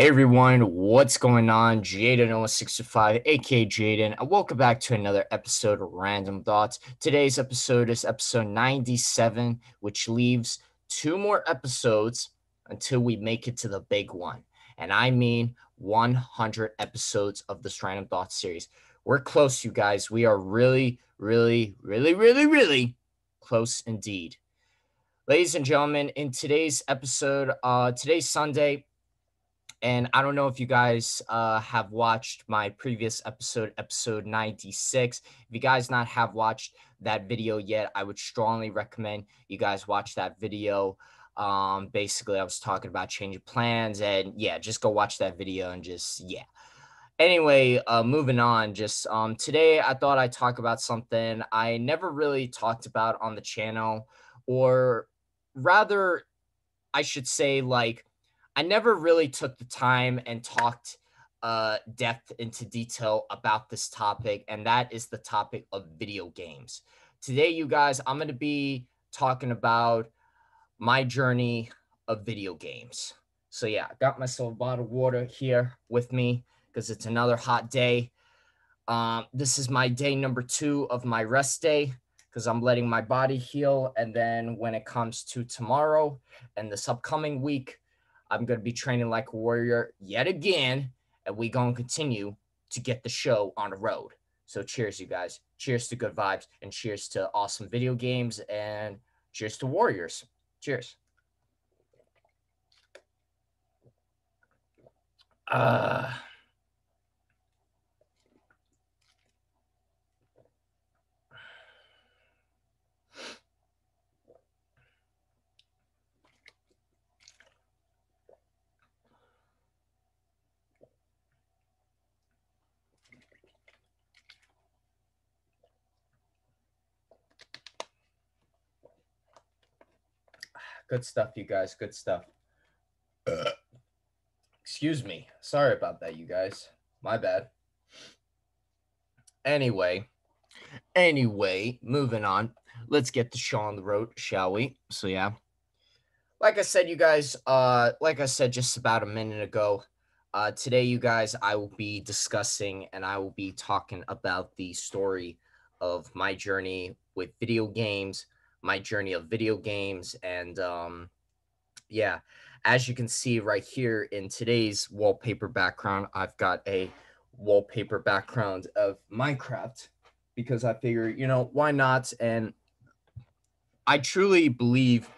Hey everyone, what's going on? Jaden0165, aka Jaden, and welcome back to another episode of Random Thoughts. Today's episode is episode 97, which leaves two more episodes until we make it to the big one. And I mean 100 episodes of this Random Thoughts series. We're close, you guys. We are really close indeed. Ladies and gentlemen, in today's episode, today's Sunday. And I don't know if you guys have watched my previous episode, episode 96. If you guys not have watched that video yet, I would strongly recommend you guys watch that video. Basically, I was talking about changing plans, and yeah, just go watch that video and just yeah. Anyway, moving on. Just today, I thought I'd talk about something I never really talked about on the channel, or rather, I should say, like, I never really took the time and talked depth into detail about this topic, and that is the topic of video games. Today, you guys, I'm going to be talking about my journey of video games. So yeah, I got myself a bottle of water here with me because it's another hot day. This is my day number 2 of my rest day because I'm letting my body heal. And then when it comes to tomorrow and this upcoming week, I'm going to be training like a warrior yet again. And we going to continue to get the show on the road. So cheers, you guys. Cheers to good vibes and cheers to awesome video games and cheers to warriors. Cheers. Uh, Good stuff, you guys. Good stuff. Excuse me. Sorry about that, you guys. My bad. Anyway, moving on. Let's get the show on the road, shall we? So yeah. Like I said, you guys, like I said just about a minute ago, today, you guys, I will be discussing and I will be talking about the story of my journey with video games, my journey of video games, and yeah, as you can see right here in today's wallpaper background, I've got a wallpaper background of Minecraft because I figure, why not? And I truly believe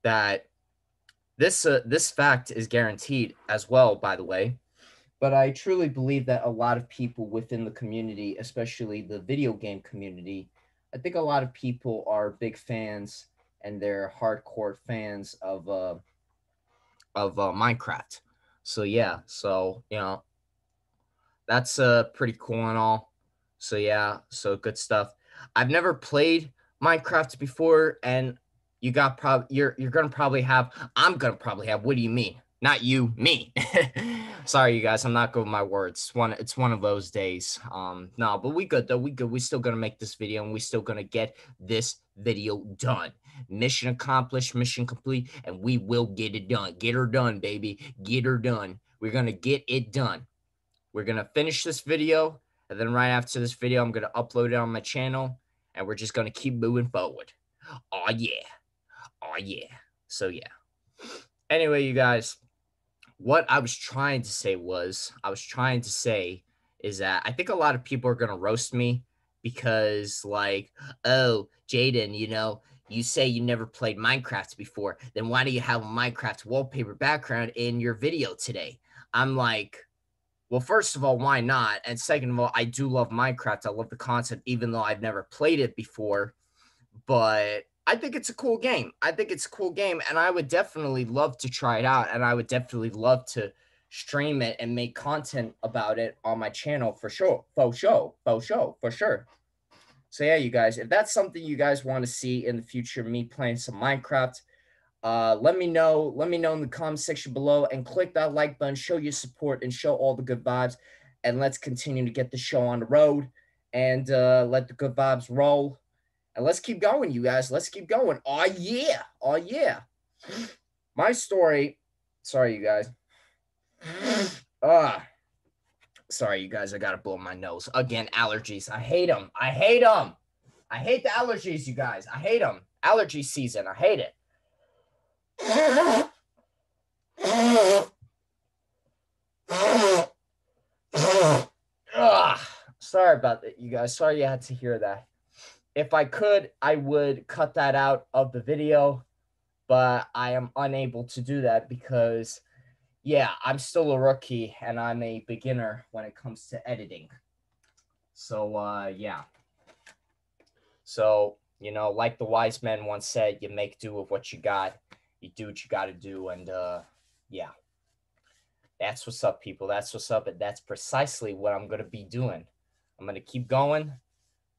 that this fact is guaranteed as well, by the way. But I truly believe that a lot of people within the community, especially the video game community, I think a lot of people are big fans and they're hardcore fans of Minecraft. So yeah, so that's pretty cool and all. So yeah, so good stuff. I've never played Minecraft before, and you're gonna probably have. I'm gonna probably have. What do you mean? Not you, me. Sorry, you guys. I'm not good with my words. It's one of those days. No, but we good though. We good. We still gonna make this video, and we still gonna get this video done. Mission accomplished, mission complete, and we will get it done. Get her done, baby. Get her done. We're gonna get it done. We're going to finish this video, and then right after this video, I'm going to upload it on my channel, and we're just going to keep moving forward. Oh, yeah. Oh, yeah. So, yeah. Anyway, you guys, what I was trying to say is that I think a lot of people are going to roast me because, like, oh, Jaden, you say you never played Minecraft before. Then why do you have a Minecraft wallpaper background in your video today? I'm like, well, first of all, why not? And second of all, I do love Minecraft. I love the concept, even though I've never played it before. But I think it's a cool game. And I would definitely love to try it out. And I would definitely love to stream it and make content about it on my channel for sure. For sure. So yeah, you guys, if that's something you guys want to see in the future, me playing some Minecraft, let me know. Let me know in the comment section below and click that like button, show your support and show all the good vibes. And let's continue to get the show on the road and let the good vibes roll. And let's keep going, you guys. Let's keep going. Oh, yeah. Oh, yeah. My story. Sorry, you guys. Ah, sorry, you guys. I gotta blow my nose again. Allergies. I hate them. I hate them. I hate the allergies, you guys. I hate them. Allergy season. I hate it. Ugh. Sorry about that, you guys. Sorry you had to hear that. If I could, I would cut that out of the video, but I am unable to do that because, yeah, I'm still a rookie and I'm a beginner when it comes to editing. So, yeah. So, like the wise man once said, you make do with what you got. You do what you got to do. And, yeah, that's what's up, people. That's what's up. And that's precisely what I'm going to be doing. I'm going to keep going,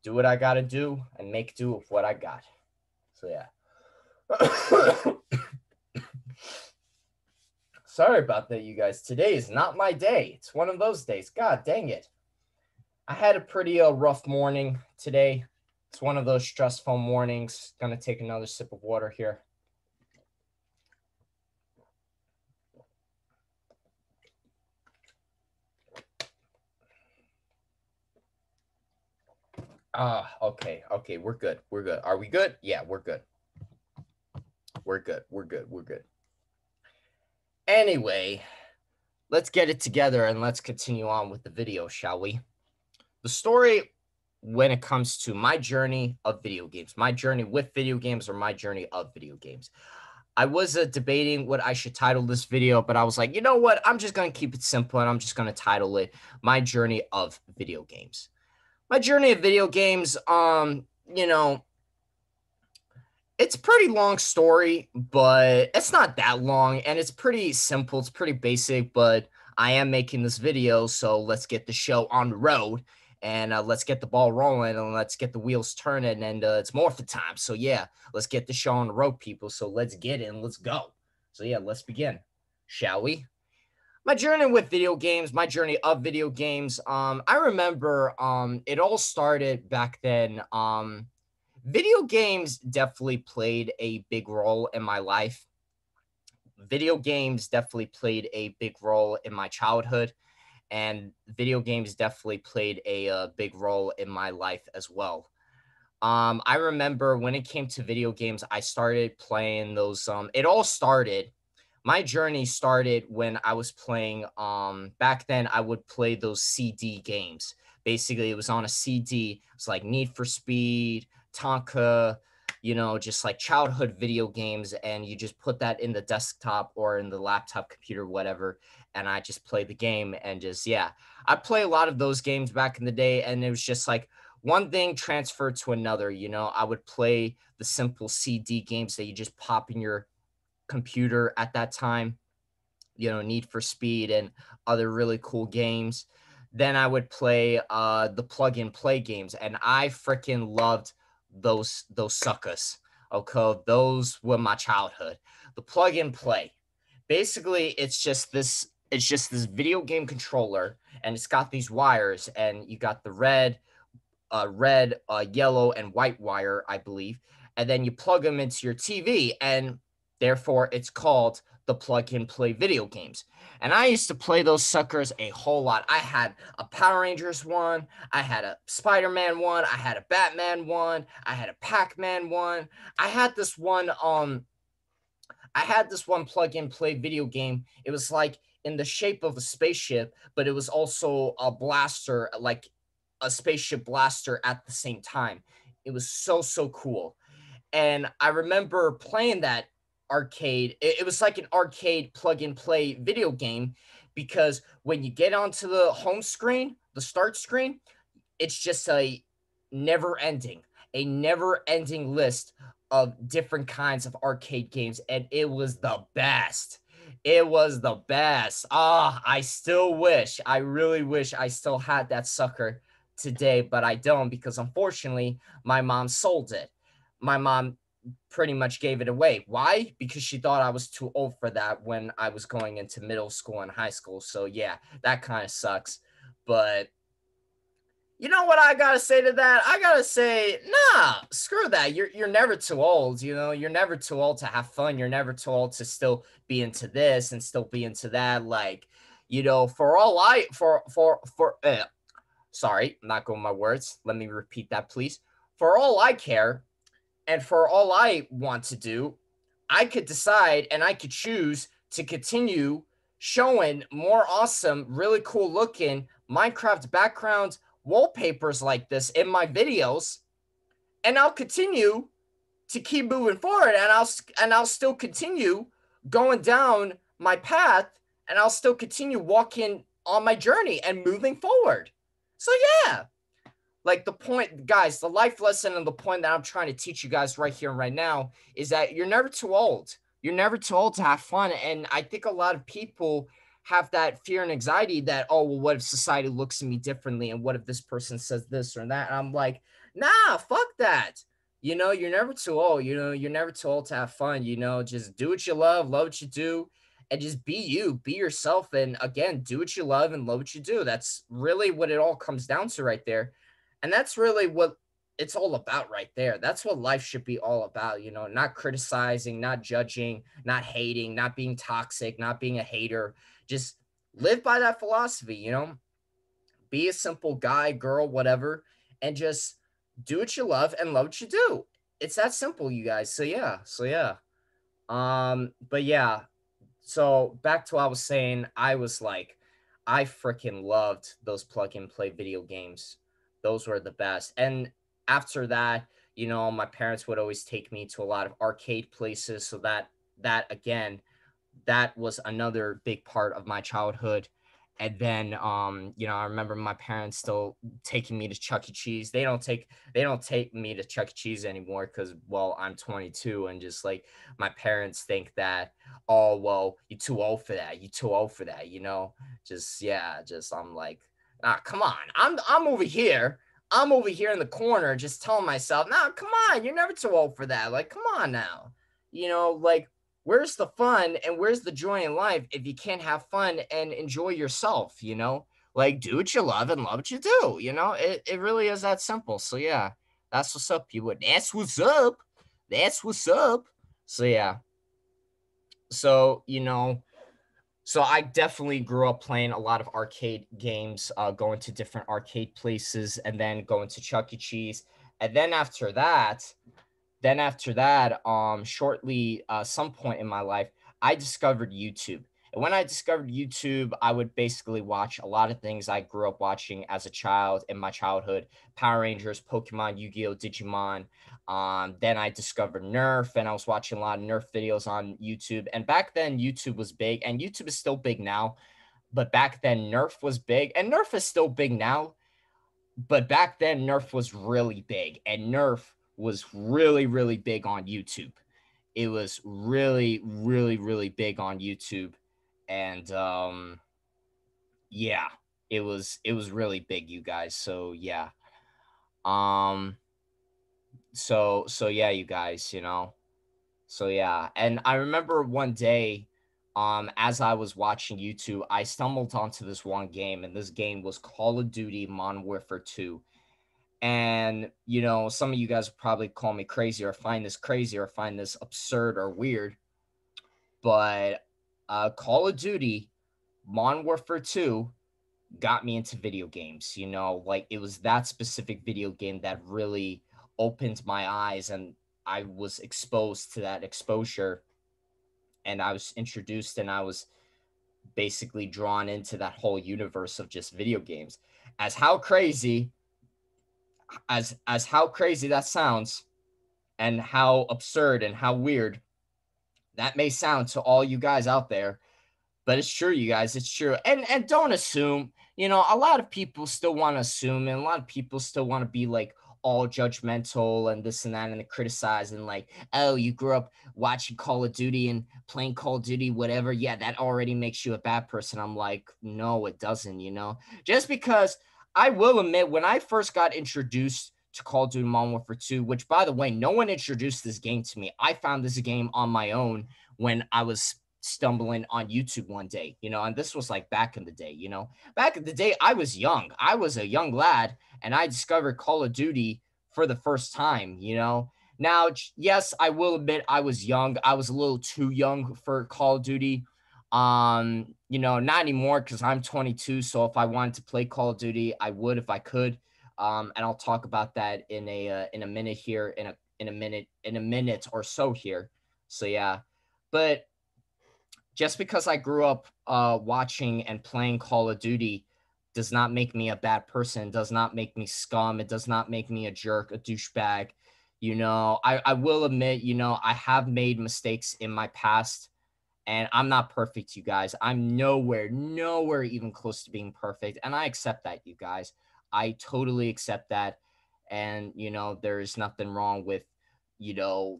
do what I got to do, and make do with what I got. So, yeah. Sorry about that, you guys. Today is not my day. It's one of those days. God dang it. I had a pretty rough morning today. It's one of those stressful mornings. Gonna take another sip of water here. Okay. We're good. We're good. Are we good? Yeah, we're good. We're good. We're good. We're good. Anyway, let's get it together and let's continue on with the video, shall we? The story when it comes to my journey of video games, my journey with video games or my journey of video games. I was debating what I should title this video, but I was like, you know what? I'm just going to keep it simple and I'm just going to title it My Journey of Video Games. My journey of video games, it's a pretty long story, but it's not that long and it's pretty simple. It's pretty basic, but I am making this video, so let's get the show on the road and let's get the ball rolling and let's get the wheels turning and it's morphin' time. So yeah, let's get the show on the road, people. So let's get in, let's go. So yeah, let's begin, shall we? My journey with video games, my journey of video games. I remember it all started back then. Video games definitely played a big role in my life. Video games definitely played a big role in my childhood, and video games definitely played a big role in my life as well. I remember when it came to video games, I started playing those. It all started. My journey started when I was playing. Back then, I would play those CD games. Basically, it was on a CD. It's like Need for Speed, Tonka, just like childhood video games, and you just put that in the desktop or in the laptop computer, whatever, and I just play the game and just, yeah. I play a lot of those games back in the day, and it was just like one thing transferred to another. I would play the simple CD games that you just pop in your computer at that time, Need for Speed and other really cool games. Then I would play the plug and play games, and I freaking loved those suckers. Okay, those were my childhood. The plug and play. Basically, it's just this video game controller, and it's got these wires, and you got the red, yellow, and white wire, I believe, and then you plug them into your TV, and therefore it's called the plug and play video games. And I used to play those suckers a whole lot. I had a Power Rangers one, I had a Spider-Man one, I had a Batman one, I had a Pac-Man one. I had this one plug and play video game. It was like in the shape of a spaceship, but it was also a blaster, like a spaceship blaster at the same time. It was so cool. And I remember playing that arcade. It was like an arcade plug and play video game because when you get onto the home screen, the start screen, it's just a never ending list of different kinds of arcade games. And it was the best. It was the best. I really wish I still had that sucker today, but I don't because unfortunately my mom sold it. My mom pretty much gave it away. Why? Because she thought I was too old for that when I was going into middle school and high school. So yeah, that kind of sucks. But you know what I gotta say to that? I gotta say, nah, screw that. You're never too old, you're never too old to have fun. You're never too old to still be into this and still be into that. Like, You know, for all I for sorry, I'm not going my words. Let me repeat that, please. For all I care, and for all I want to do, I could decide and I could choose to continue showing more awesome, really cool looking Minecraft background wallpapers like this in my videos, and I'll continue to keep moving forward, and I'll still continue going down my path, and I'll still continue walking on my journey and moving forward. So yeah, like the point, guys, the life lesson and the point that I'm trying to teach you guys right here and right now is that you're never too old. You're never too old to have fun. And I think a lot of people have that fear and anxiety that, oh, well, what if society looks at me differently? And what if this person says this or that? And I'm like, nah, fuck that. You know, you're never too old. You know, you're never too old to have fun. You know, just do what you love what you do, and just be you, be yourself. And again, do what you love and love what you do. That's really what it all comes down to right there. And that's really what it's all about right there. That's what life should be all about, you know, not criticizing, not judging, not hating, not being toxic, not being a hater. Just live by that philosophy, you know, be a simple guy, girl, whatever, and just do what you love and love what you do. It's that simple, you guys. So yeah. So yeah. But yeah, so back to what I was saying, I was like, I freaking loved those plug and play video games. Those were the best. And after that, you know, my parents would always take me to a lot of arcade places. So that again, that was another big part of my childhood. And then you know, I remember my parents still taking me to Chuck E. Cheese. They don't take me to Chuck E. Cheese anymore because, well, I'm 22, and just like my parents think that, oh well, you're too old for that. You're too old for that, you know? Just yeah, just I'm like, ah, come on. I'm over here. I'm over here in the corner just telling myself, nah, come on, you're never too old for that. Like, come on now. You know, like where's the fun and where's the joy in life if you can't have fun and enjoy yourself, you know? Like do what you love and love what you do, you know? It really is that simple. So yeah, that's what's up, you would. That's what's up. That's what's up. So yeah. So, you know, so I definitely grew up playing a lot of arcade games, going to different arcade places and then going to Chuck E. Cheese. And then after that, shortly, some point in my life, I discovered YouTube. And when I discovered YouTube, I would basically watch a lot of things I grew up watching as a child in my childhood: Power Rangers, Pokemon, Yu-Gi-Oh, Digimon. Then I discovered Nerf, and I was watching a lot of Nerf videos on YouTube. And back then, YouTube was big, and YouTube is still big now. But back then, Nerf was big, and Nerf is still big now. But back then, Nerf was really big, and Nerf was really, really big on YouTube. It was really, really, really big on YouTube, and yeah, it was really big, you guys. So yeah, um, so yeah, you guys, you know. So yeah, and I remember one day, as I was watching YouTube, I stumbled onto this one game, and this game was Call of Duty Modern Warfare 2. And, you know, some of you guys will probably call me crazy or find this crazy or find this absurd or weird, but Call of Duty Modern Warfare 2 got me into video games. You know, like it was that specific video game that really opened my eyes, and I was exposed to that exposure, and I was introduced, and I was basically drawn into that whole universe of just video games. As how crazy as how crazy that sounds, and how absurd and how weird that may sound to all you guys out there, but it's true, you guys. It's true. And don't assume. You know, a lot of people still want to assume, and a lot of people still want to be like all judgmental and this and that, and criticize and like, oh, you grew up watching Call of Duty and playing Call of Duty, whatever. Yeah, that already makes you a bad person. I'm like, no, it doesn't. You know, just because I will admit, when I first got introduced to Call of Duty Modern Warfare 2, which by the way, no one introduced this game to me. I found this game on my own when I was stumbling on YouTube one day, you know, and this was like back in the day, you know. Back in the day, I was young. I was a young lad, and I discovered Call of Duty for the first time, you know. Now, yes, I will admit I was young. I was a little too young for Call of Duty. Not anymore because I'm 22. So if I wanted to play Call of Duty, I would if I could. And I'll talk about that in a minute here, in a minute or so here. So yeah, but just because I grew up watching and playing Call of Duty does not make me a bad person, does not make me scum, it does not make me a jerk, a douchebag. I will admit, I have made mistakes in my past, and I'm not perfect, you guys. I'm nowhere even close to being perfect. And I accept that, you guys. I totally accept that. And, there's nothing wrong with,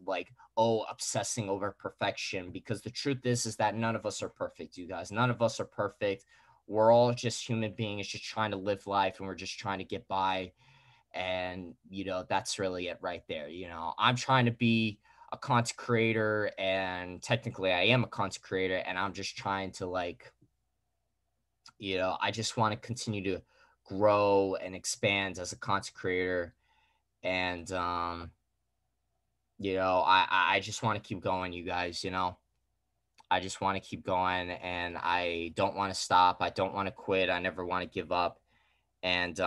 like, oh, obsessing over perfection, because the truth is that none of us are perfect, you guys. None of us are perfect. We're all just human beings just trying to live life, and we're just trying to get by. And, that's really it right there. I'm trying to be a content creator, and technically I am a content creator, and I'm just trying to, like, I just want to continue to grow and expand as a content creator. And, I just want to keep going, you guys. I just want to keep going, and I don't want to stop. I don't want to quit. I never want to give up. And,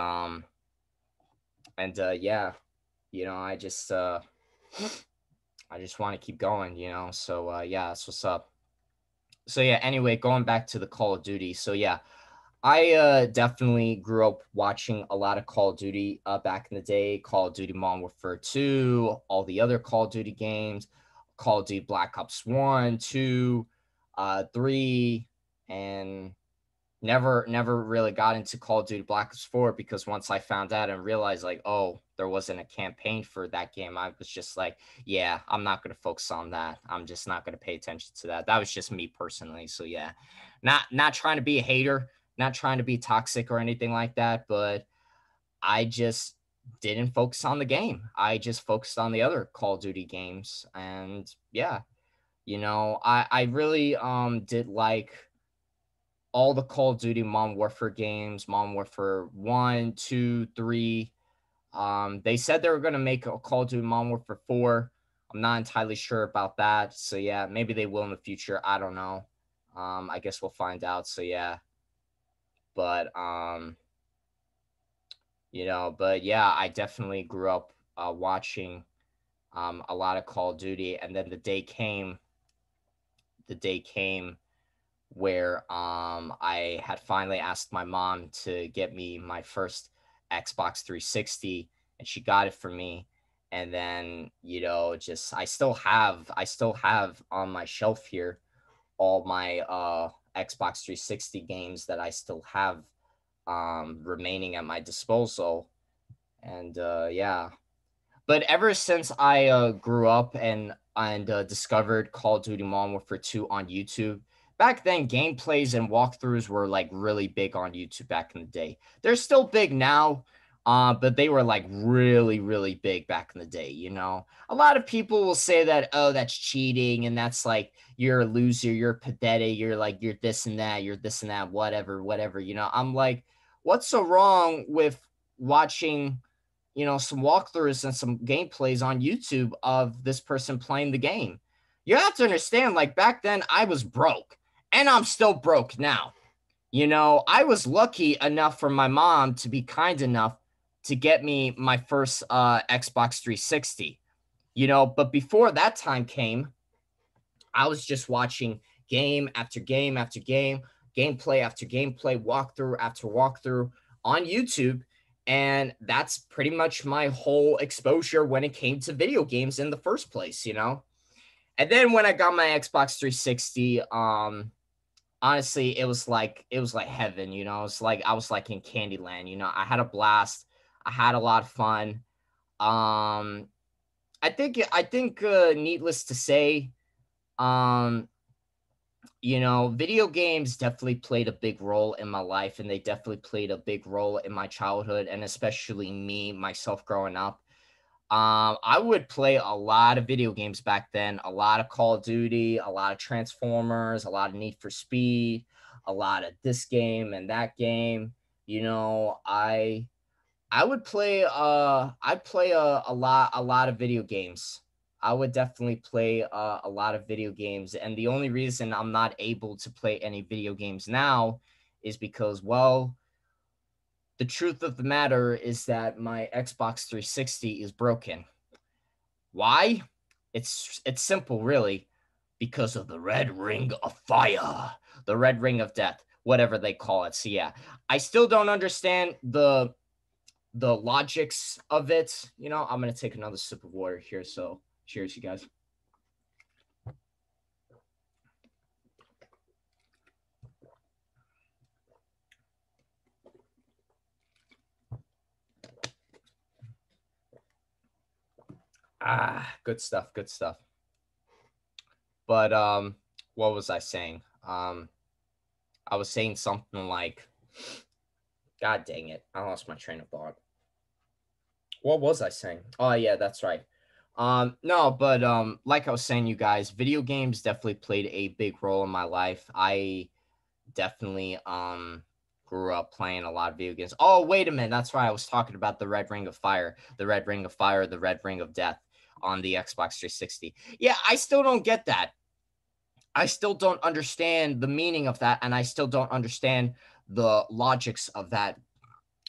yeah, I just want to keep going, So yeah, that's what's up. So yeah, anyway, going back to the Call of Duty. So yeah, I definitely grew up watching a lot of Call of Duty back in the day. Call of Duty Modern Warfare 2, all the other Call of Duty games, Call of Duty Black Ops 1, 2, 3, and never really got into Call of Duty Black Ops 4, because once I found out and realized, like, oh, there wasn't a campaign for that game, I was just like, yeah, I'm not going to focus on that. I'm just not going to pay attention to that. That was just me personally. So yeah, not trying to be a hater, not trying to be toxic or anything like that, but I just didn't focus on the game. I just focused on the other Call of Duty games. And yeah, I really did like all the Call of Duty Modern Warfare games, Modern Warfare 1, 2, 3. They said they were going to make a Call of Duty Modern Warfare 4. I'm not entirely sure about that. So yeah, maybe they will in the future. I don't know. I guess we'll find out. So yeah, but but yeah, I definitely grew up watching a lot of Call of Duty, and then the day came where I had finally asked my mom to get me my first Xbox 360, and she got it for me. And then, just I still have on my shelf here all my Xbox 360 games that I still have remaining at my disposal. And yeah, but ever since I grew up and discovered Call of Duty Modern Warfare 2 on YouTube, back then gameplays and walkthroughs were like really big on YouTube back in the day. They're still big now, but they were like really, really big back in the day. A lot of people will say that, oh, that's cheating, and that's like you're a loser, you're pathetic, you're this and that, you're this and that, whatever, whatever. I'm like, what's so wrong with watching some walkthroughs and some gameplays on YouTube of this person playing the game? You have to understand, like, back then I was broke, and I'm still broke now. I was lucky enough for my mom to be kind enough to get me my first Xbox 360. But before that time came, I was just watching game after game after game, gameplay after gameplay, walkthrough after walkthrough on YouTube. And that's pretty much my whole exposure when it came to video games in the first place. And then when I got my Xbox 360, honestly, it was like heaven. It's like I was like in Candyland. I had a blast. I had a lot of fun. Um, I think needless to say, um, video games definitely played a big role in my life, and they definitely played a big role in my childhood, and especially me, myself growing up. I would play a lot of video games back then, a lot of Call of Duty, a lot of Transformers, a lot of Need for Speed, a lot of this game and that game. I would play I'd play a lot of video games I would definitely play a lot of video games. And the only reason I'm not able to play any video games now is because, well, the truth of the matter is that my Xbox 360 is broken. Why? It's simple, really, because of the red ring of fire, the red ring of death, whatever they call it. So yeah, I still don't understand the logics of it. You know, I'm gonna take another sip of water here. So cheers, you guys. Ah, good stuff, good stuff. But what was I saying? I was saying something like, God dang it, I lost my train of thought. What was I saying? Oh yeah, that's right. No, but like I was saying, you guys, video games definitely played a big role in my life. I definitely grew up playing a lot of video games. Oh, wait a minute, that's right. I was talking about the Red Ring of Fire, the Red Ring of Fire, the Red Ring of Death on the Xbox 360. Yeah, I still don't get that. I still don't understand the meaning of that, and I still don't understand the logics of that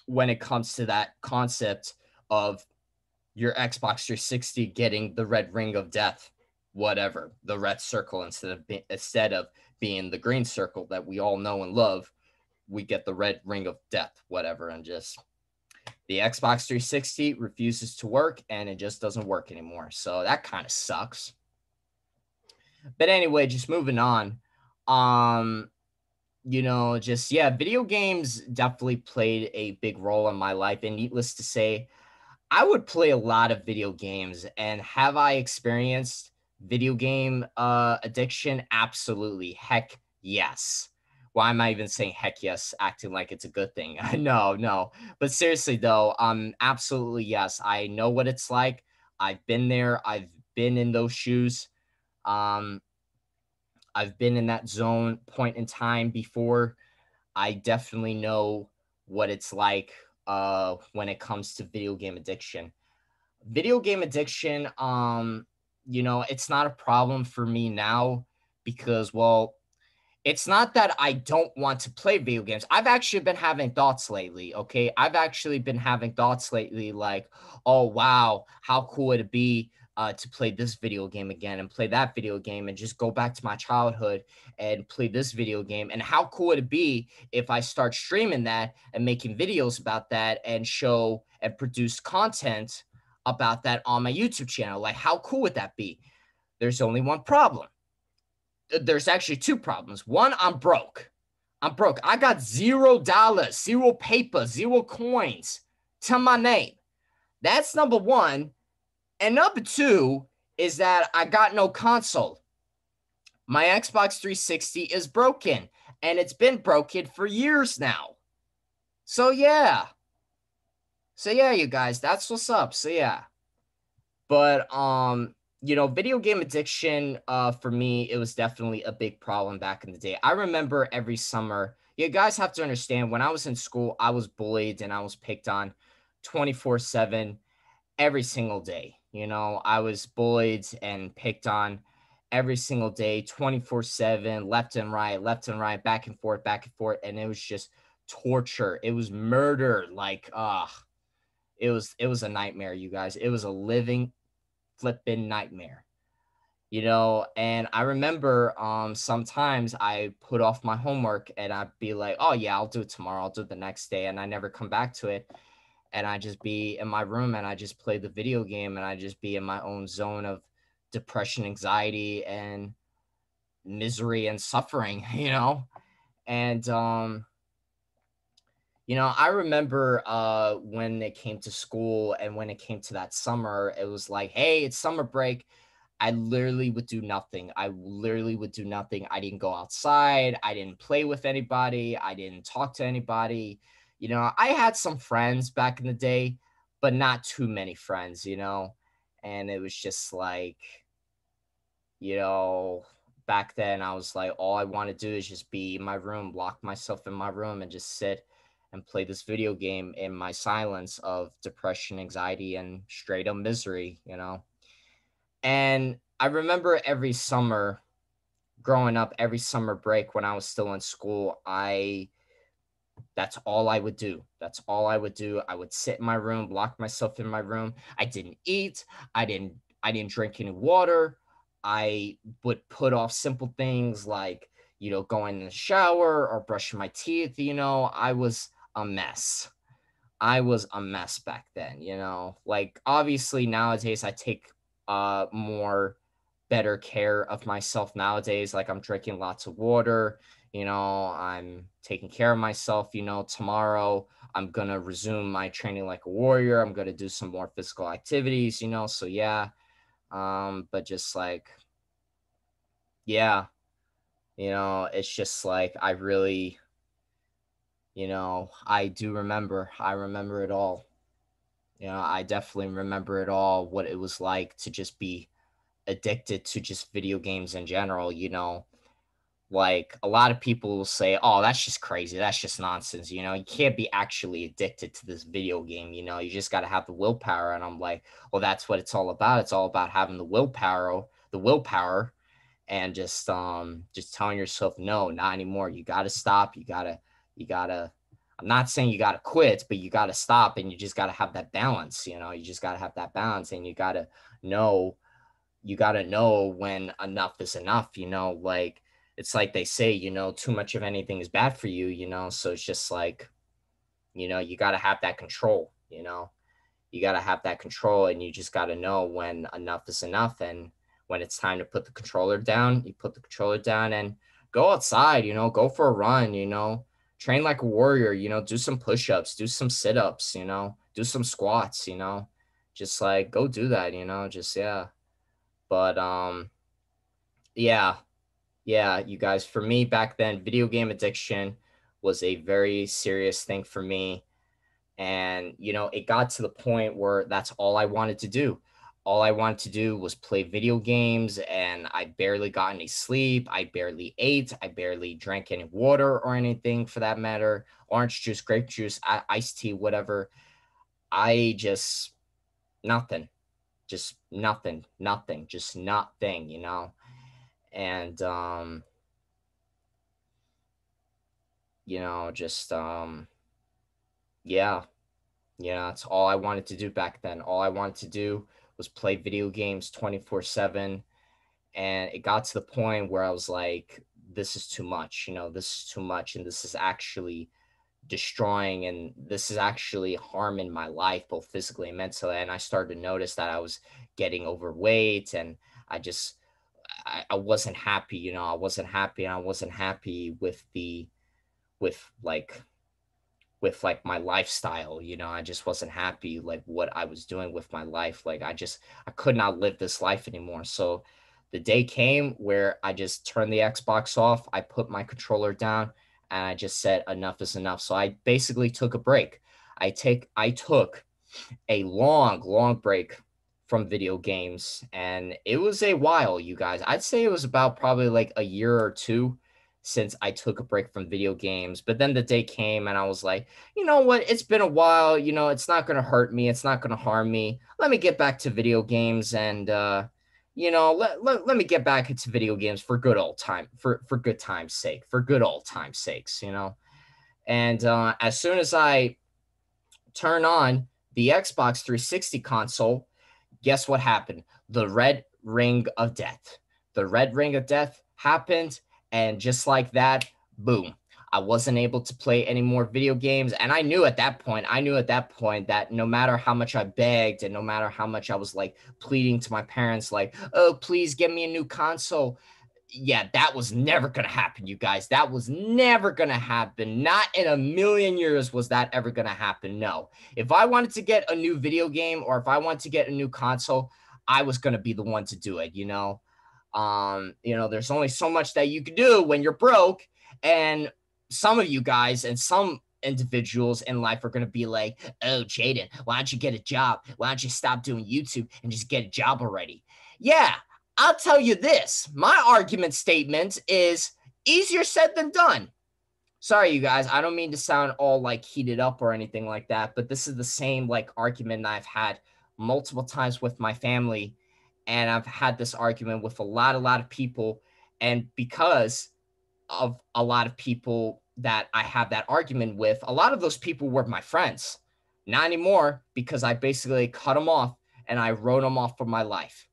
when it comes to that concept of your Xbox 360 getting the red ring of death, whatever, the red circle instead of being the green circle that we all know and love, we get the red ring of death, whatever, and just the Xbox 360 refuses to work and it just doesn't work anymore. So that kind of sucks. But anyway, just moving on. Um just yeah, video games definitely played a big role in my life, and needless to say, I would play a lot of video games. And have I experienced video game addiction? Absolutely. Heck yes. Why am I even saying heck yes, acting like it's a good thing? No, no. But seriously though, absolutely yes. I know what it's like. I've been there. I've been in those shoes. Um, I've been in that zone point in time before. I definitely know what it's like when it comes to video game addiction. Video game addiction, it's not a problem for me now because, well, it's not that I don't want to play video games. I've actually been having thoughts lately, okay? I've actually been having thoughts lately like, oh, wow, how cool would it be to play this video game again and play that video game and just go back to my childhood and play this video game? And how cool would it be if I start streaming that and making videos about that and show and produce content about that on my YouTube channel? Like, how cool would that be? There's only one problem. There's actually two problems. One, I'm broke. I'm broke. I got $0, zero paper, zero coins to my name. That's number one. And number two is that I got no console. My Xbox 360 is broken, and it's been broken for years now. So yeah. So yeah, you guys, that's what's up. So yeah. But video game addiction for me, it was definitely a big problem back in the day. I remember every summer, you guys have to understand, when I was in school, I was bullied and I was picked on 24/7 every single day. I was bullied and picked on every single day, 24/7, left and right, back and forth, and it was just torture. It was murder. Like, it was a nightmare, you guys. It was a living flipping nightmare. And I remember sometimes I put off my homework and I'd be like, oh yeah, I'll do it tomorrow, I'll do it the next day, and I never come back to it. And I just be in my room and I just play the video game and I just be in my own zone of depression, anxiety, and misery and suffering. And I remember when it came to school and when it came to that summer, it was like, hey, it's summer break. I literally would do nothing. I literally would do nothing. I didn't go outside. I didn't play with anybody. I didn't talk to anybody. I had some friends back in the day, but not too many friends. And it was just like, you know, back then I was like, all I want to do is just be in my room, lock myself in my room and just sit and play this video game in my silence of depression, anxiety, and straight up misery. And I remember every summer growing up, every summer break when I was still in school, I that's all I would do. That's all I would do. I would sit in my room, lock myself in my room. I didn't eat. I didn't drink any water. I would put off simple things like, going in the shower or brushing my teeth. I was a mess. I was a mess back then. Like obviously nowadays I take more better care of myself nowadays. Like I'm drinking lots of water, I'm taking care of myself. Tomorrow I'm gonna resume my training like a warrior. I'm gonna do some more physical activities, so yeah. But just like, yeah, it's just like I really, I remember it all. I definitely remember it all, what it was like to just be addicted to just video games in general. Like a lot of people will say, oh, that's just crazy. That's just nonsense. You can't be actually addicted to this video game. You just got to have the willpower. And I'm like, well, that's what it's all about. It's all about having the willpower and just telling yourself, no, not anymore. You got to stop. You got to I'm not saying you got to quit, but you got to stop, and you just got to have that balance. You just got to have that balance, and know you got to know when enough is enough. Like it's like they say, too much of anything is bad for you. So it's just like, you got to have that control. You got to have that control, and you just got to know when enough is enough. And when it's time to put the controller down, you put the controller down and go outside, go for a run, train like a warrior, do some push-ups, do some sit-ups, do some squats, just like go do that, just, yeah. But, yeah, yeah, you guys, for me back then, video game addiction was a very serious thing for me. And, it got to the point where that's all I wanted to do. All I wanted to do was play video games, and I barely got any sleep. I barely ate. I barely drank any water or anything for that matter. Orange juice, grape juice, iced tea, whatever. I just, nothing, just nothing, nothing, just nothing. And, just, yeah. Yeah, that's all I wanted to do back then. All I wanted to do was play video games 24/7. And it got to the point where I was like, this is too much, this is too much. And this is actually destroying, and this is actually harming my life, both physically and mentally. And I started to notice that I was getting overweight, and I just, I wasn't happy, I wasn't happy. And I wasn't happy with like, my lifestyle. I just wasn't happy like what I was doing with my life. Like I could not live this life anymore. So the day came where I just turned the Xbox off, I put my controller down, and I just said enough is enough. So I basically took a break. I took a long, long break from video games. And it was a while, you guys. I'd say it was about probably like a year or two since I took a break from video games. But then the day came and I was like, you know what? It's been a while. It's not going to hurt me. It's not going to harm me. Let me get back to video games, and, let me get back into video games for good old time, for good time's sake, for good old time's sakes. And as soon as I turn on the Xbox 360 console, guess what happened? The red ring of death. The red ring of death happened, and just like that, boom. I wasn't able to play any more video games. And I knew at that point that no matter how much I begged, and no matter how much I was like pleading to my parents, like, oh, please get me a new console, yeah, that was never going to happen, you guys. That was never going to happen. Not in a million years was that ever going to happen. No. If I wanted to get a new video game, or if I wanted to get a new console, I was going to be the one to do it. There's only so much that you can do when you're broke. And some of you guys and some individuals in life are going to be like, oh, Jaden, why don't you get a job? Why don't you stop doing YouTube and just get a job already? Yeah, I'll tell you this. My argument statement is easier said than done. Sorry, you guys. I don't mean to sound all like heated up or anything like that, but this is the same like argument I've had multiple times with my family. and I've had this argument with a lot of people. And because of a lot of people that I have that argument with, a lot of those people were my friends. Not anymore, because I basically cut them off and I wrote them off from my life.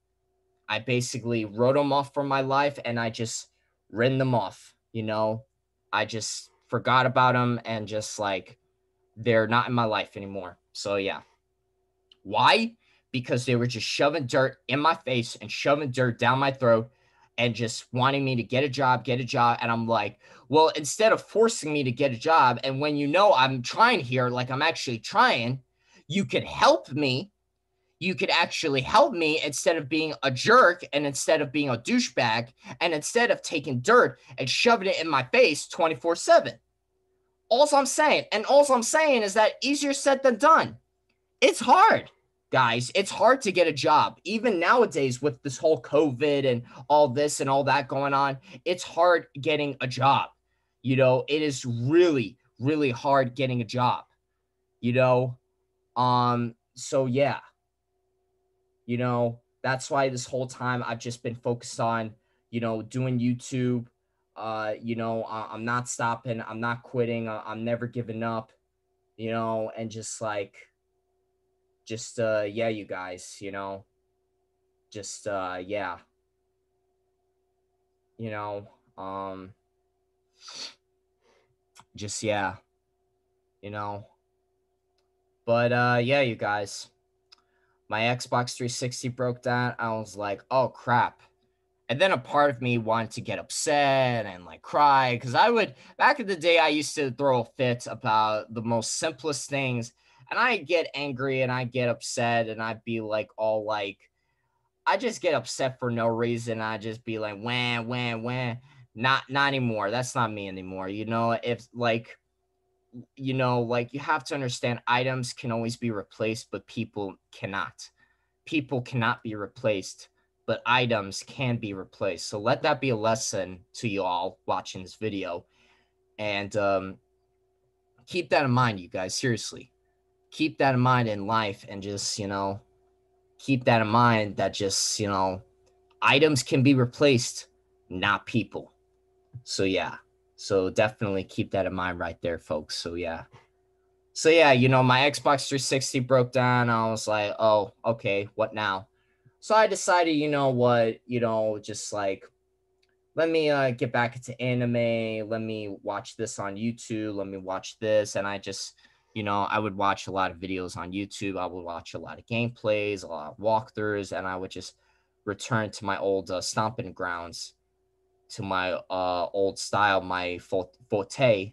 I basically wrote them off from my life and I just written them off. I just forgot about them and just like they're not in my life anymore. So yeah. Why? Because they were just shoving dirt in my face and shoving dirt down my throat and just wanting me to get a job, get a job. And I'm like, well, instead of forcing me to get a job, and when I'm trying here, like I'm actually trying, you could help me. You could actually help me instead of being a jerk and instead of being a douchebag and instead of taking dirt and shoving it in my face 24/7. All I'm saying is that easier said than done. It's hard, guys. It's hard to get a job. Even nowadays with this whole COVID and all this and all that going on, it's hard getting a job. It is really, really hard getting a job, you know? So yeah, that's why this whole time I've just been focused on, doing YouTube. I'm not stopping. I'm not quitting. I'm never giving up, and just like, yeah, you guys, yeah, you know, um, yeah, you know, but yeah, you guys, my Xbox 360 broke down. I was like, oh crap. And then a part of me wanted to get upset and like cry because back in the day, I used to throw fits about the most simplest things. And I get angry and I get upset and I'd be like, all like, I just get upset for no reason. I just be like, wham, wham, wham. Not anymore. That's not me anymore. If like, like you have to understand items can always be replaced, but people cannot. People cannot be replaced, but items can be replaced. So let that be a lesson to you all watching this video. And keep that in mind, you guys. Seriously. Keep that in mind in life and just, keep that in mind that just, items can be replaced, not people. So yeah. So definitely keep that in mind right there, folks. So yeah. So yeah, my Xbox 360 broke down. I was like, oh, okay, what now? So I decided, you know what, just like let me get back into anime. Let me watch this on YouTube. Let me watch this. And I just, I would watch a lot of videos on YouTube. I would watch a lot of gameplays, a lot of walkthroughs, and I would just return to my old stomping grounds, to my old style, my forte.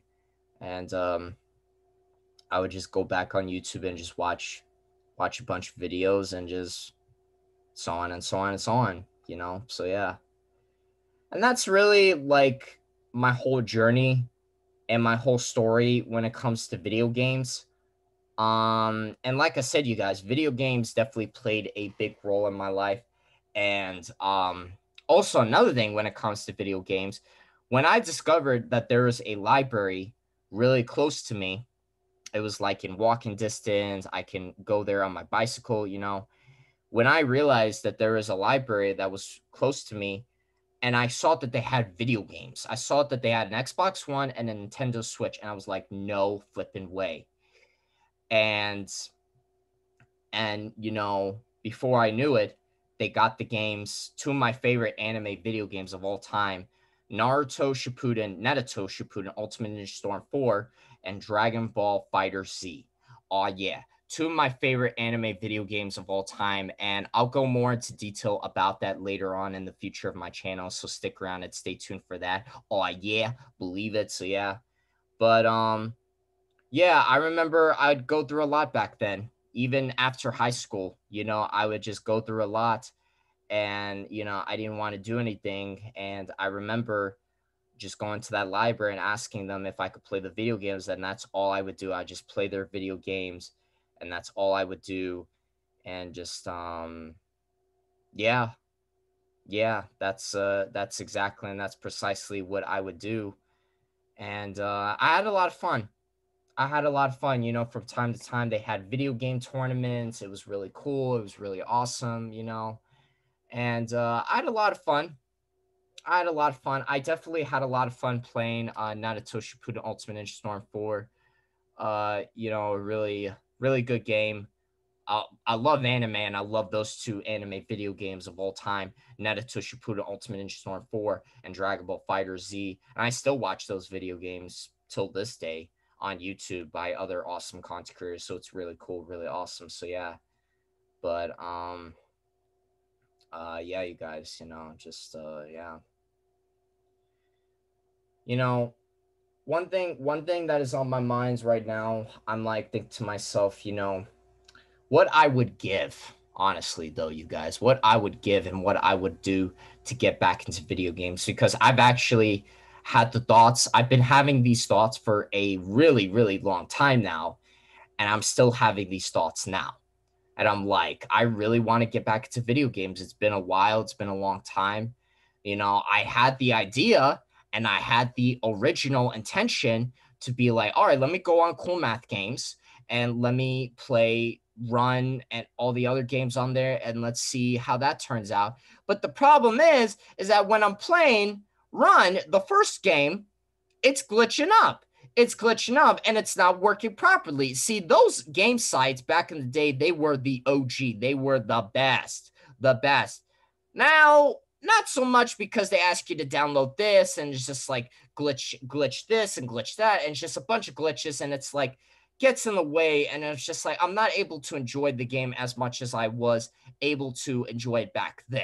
And I would just go back on YouTube and just watch a bunch of videos and just so on and so on and so on, So yeah. And that's really like my whole journey and my whole story when it comes to video games. And like I said, you guys, video games definitely played a big role in my life. And also another thing when it comes to video games, when I discovered that there was a library really close to me, it was like in walking distance. I can go there on my bicycle, When I realized that there was a library that was close to me, and I saw that they had video games. I saw that they had an Xbox One and a Nintendo Switch, and I was like, no flipping way. And before I knew it, they got the games, two of my favorite anime video games of all time, Naruto Shippuden Ultimate Ninja Storm 4, and Dragon Ball Fighter Z. Oh yeah, two of my favorite anime video games of all time, and I'll go more into detail about that later on in the future of my channel, so stick around and stay tuned for that. Oh yeah, believe it. So yeah. But yeah, I remember I'd go through a lot back then. Even after high school, I would just go through a lot and, I didn't want to do anything. And I remember just going to that library and asking them if I could play the video games. And that's all I would do. I just play their video games and that's all I would do. And just, yeah, yeah, that's exactly, and that's precisely what I would do. And I had a lot of fun. From time to time. They had video game tournaments. It was really cool. It was really awesome, and I had a lot of fun. I had a lot of fun. I definitely had a lot of fun playing Naruto Shippuden Ultimate Ninja Storm 4. A really good game. I love anime, and I love those two anime video games of all time, Naruto Shippuden Ultimate Ninja Storm 4 and Dragon Ball Fighter Z. And I still watch those video games till this day on YouTube by other awesome content creators. So it's really cool, really awesome. So yeah, but yeah, you guys, yeah, you know, one thing that is on my minds right now, I'm like thinking to myself, what I would give, honestly, though, you guys, what I would give and what I would do to get back into video games, because I've actually had the thoughts. I've been having these thoughts for a really, really long time now, and I'm still having these thoughts now. And I'm like, I really want to get back into video games. It's been a while, it's been a long time. I had the idea and I had the original intention to be like, all right, let me go on Cool Math Games and let me play Run and all the other games on there, and let's see how that turns out. But the problem is that when I'm playing Run, the first game, it's glitching up. It's glitching up and it's not working properly. See, those game sites back in the day, they were the OG. They were the best. The best. Now, not so much, because they ask you to download this and it's just like glitch this and glitch that, and it's just a bunch of glitches, and it's like gets in the way, and it's just like I'm not able to enjoy the game as much as I was able to enjoy it back then.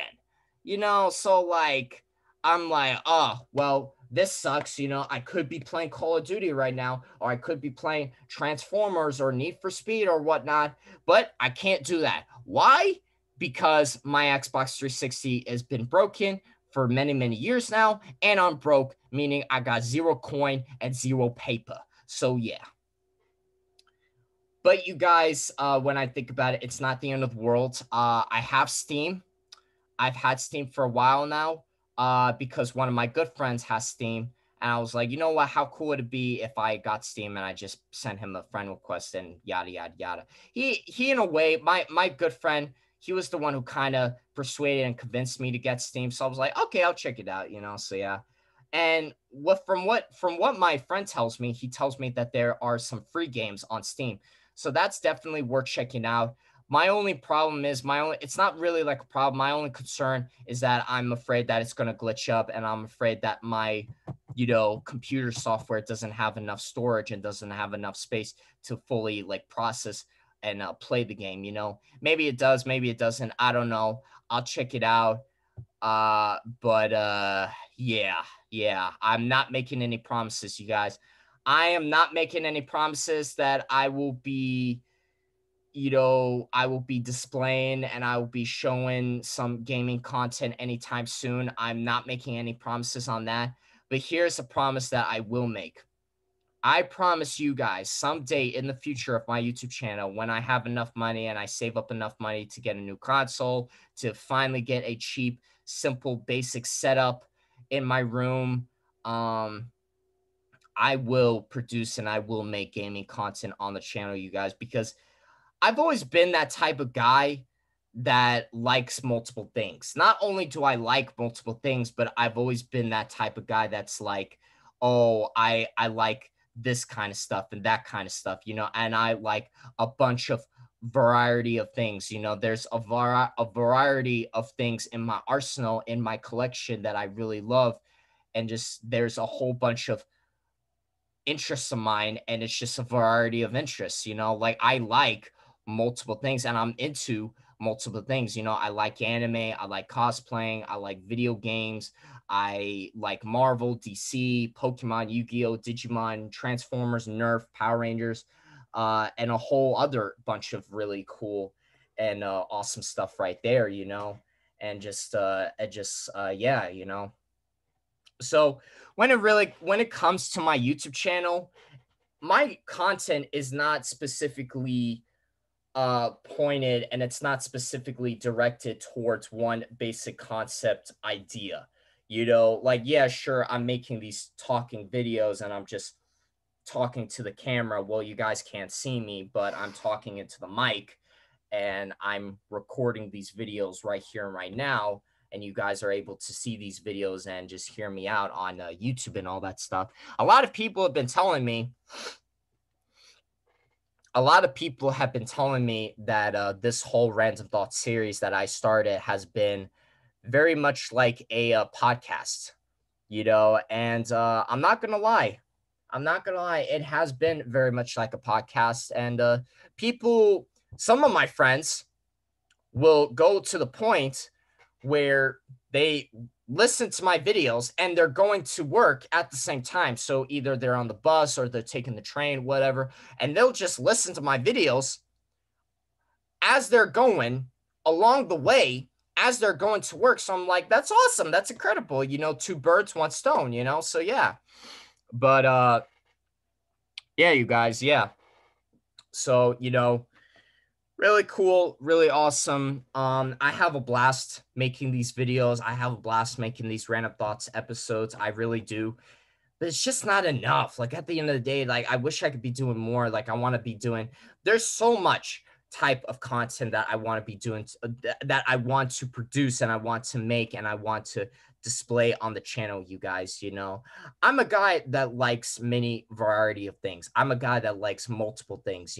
So like I'm like, oh, well, this sucks. I could be playing Call of Duty right now, or I could be playing Transformers or Need for Speed or whatnot, but I can't do that. Why? Because my Xbox 360 has been broken for many, many years now, and I'm broke, meaning I got zero coin and zero paper. So, yeah. But you guys, when I think about it, it's not the end of the world. I have Steam. I've had Steam for a while now, because one of my good friends has Steam. And I was like, you know what? How cool would it be if I got Steam and I just sent him a friend request and yada yada yada. He in a way, my good friend, he was the one who kind of persuaded and convinced me to get Steam. So I was like, okay, I'll check it out. So yeah. And from what my friend tells me, he tells me that there are some free games on Steam. So that's definitely worth checking out. My only problem is it's not really like a problem. My only concern is that I'm afraid that it's going to glitch up, and I'm afraid that my, computer software doesn't have enough storage and doesn't have enough space to fully like process and play the game. Maybe it does, maybe it doesn't. I don't know. I'll check it out. But yeah, I'm not making any promises, you guys. I am not making any promises that I will be displaying and I will be showing some gaming content anytime soon. I'm not making any promises on that. But here's a promise that I will make. I promise you guys, someday in the future of my YouTube channel, when I have enough money and I save up enough money to get a new console, to finally get a cheap, simple, basic setup in my room, I will produce and I will make gaming content on the channel, you guys, because I've always been that type of guy that likes multiple things. Not only do I like multiple things, but I've always been that type of guy that's like, oh, I like this kind of stuff and that kind of stuff, and I like a bunch of variety of things. There's a variety of things in my arsenal, in my collection, that I really love, and just there's a whole bunch of interests of mine, and it's just a variety of interests. Like I like multiple things and I'm into multiple things. I like anime, I like cosplaying, I like video games, I like Marvel, DC, Pokemon, Yu-Gi-Oh, Digimon, Transformers, Nerf, Power Rangers, and a whole other bunch of really cool and awesome stuff right there. And just yeah. So when it comes to my YouTube channel, my content is not specifically pointed, and it's not specifically directed towards one basic concept idea. Like, yeah, sure, I'm making these talking videos and I'm just talking to the camera. Well, you guys can't see me, but I'm talking into the mic, and I'm recording these videos right here and right now, and you guys are able to see these videos and just hear me out on YouTube and all that stuff. A lot of people have been telling me, that this whole Random Thoughts series that I started has been very much like a podcast, and I'm not gonna lie. It has been very much like a podcast, and people, some of my friends will go to the point where they listen to my videos and they're going to work at the same time. So either they're on the bus or they're taking the train, whatever, and they'll just listen to my videos as they're going along the way, as they're going to work. So I'm like, that's awesome. That's incredible. Two birds, one stone, So yeah. But yeah, you guys, yeah. So, really cool, really awesome. I have a blast making these videos. I have a blast making these Random Thoughts episodes. I really do. But it's just not enough. Like at the end of the day, like I wish I could be doing more. Like I want to be doing, there's so much type of content that I want to be doing, that I want to produce and I want to make and I want to display on the channel, you guys. I'm a guy that likes many variety of things. I'm a guy that likes multiple things.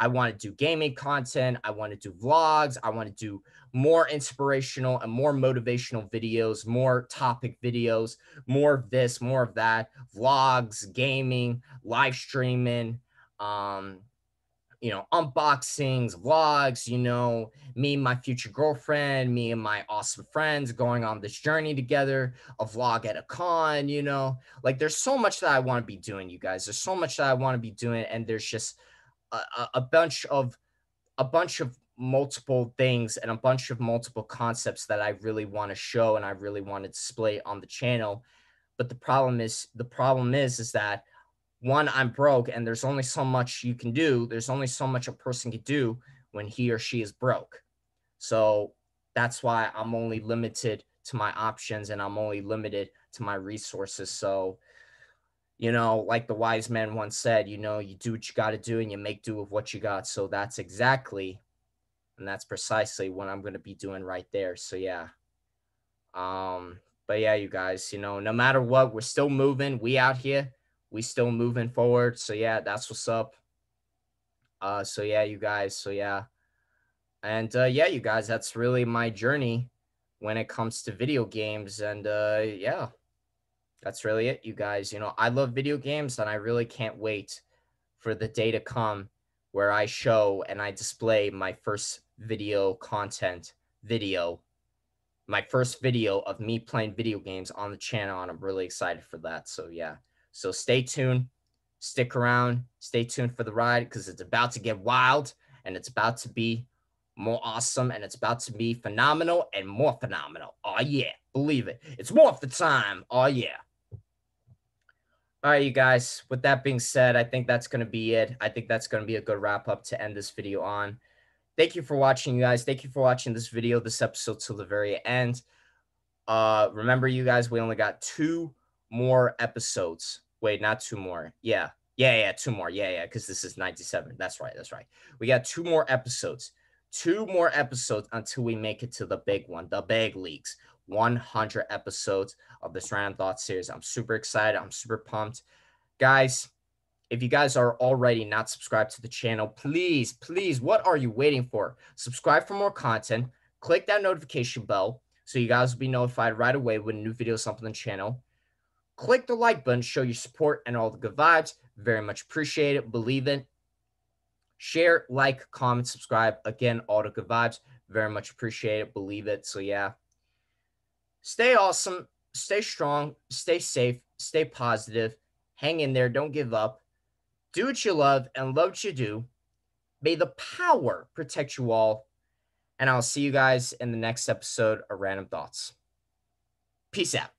I want to do gaming content. I want to do vlogs. I want to do more inspirational and more motivational videos, more topic videos, more of this, more of that, vlogs, gaming, live streaming, unboxings, vlogs, me and my future girlfriend, me and my awesome friends going on this journey together, a vlog at a con, like there's so much that I want to be doing, you guys. There's so much that I want to be doing, and there's just a bunch of multiple things and a bunch of multiple concepts that I really want to show and I really want to display on the channel. But the problem is that one, I'm broke, and there's only so much you can do. There's only so much a person can do when he or she is broke. So that's why I'm only limited to my options and I'm only limited to my resources. So, like the wise man once said, you do what you got to do and you make do with what you got. So that's exactly, and that's precisely what I'm going to be doing right there. So yeah. But yeah, you guys, no matter what, we're still moving. We out here, we still moving forward. So yeah, that's what's up. So yeah, you guys. So yeah. And yeah, you guys, that's really my journey when it comes to video games. And yeah, that's really it, you guys. I love video games and I really can't wait for the day to come where I show and I display my first video, my first video of me playing video games on the channel, and I'm really excited for that. So yeah, so stay tuned, stick around, stay tuned for the ride, because it's about to get wild and it's about to be more awesome and it's about to be phenomenal and more phenomenal. Oh yeah, believe it, it's Morph the time. Oh yeah. All right, you guys, with that being said, I think that's going to be it. I think that's going to be a good wrap up to end this video on. Thank you for watching, you guys. Thank you for watching this video, this episode till the very end. Remember, you guys, we only got 2 more episodes. Wait, not 2 more. Yeah. 2 more. Yeah, because this is 97. That's right. We got 2 more episodes. 2 more episodes until we make it to the big one, the big leagues. 100 episodes of this Random Thoughts series. I'm super excited. I'm super pumped. Guys, if you guys are already not subscribed to the channel, please, what are you waiting for? Subscribe for more content. Click that notification bell so you guys will be notified right away when a new video is up on the channel. Click the like button, show your support and all the good vibes. Very much appreciate it. Believe it. Share, like, comment, subscribe. Again, all the good vibes. Very much appreciate it. Believe it. So yeah. Stay awesome. Stay strong. Stay safe. Stay positive. Hang in there. Don't give up. Do what you love and love what you do. May the power protect you all. And I'll see you guys in the next episode of Random Thoughts. Peace out.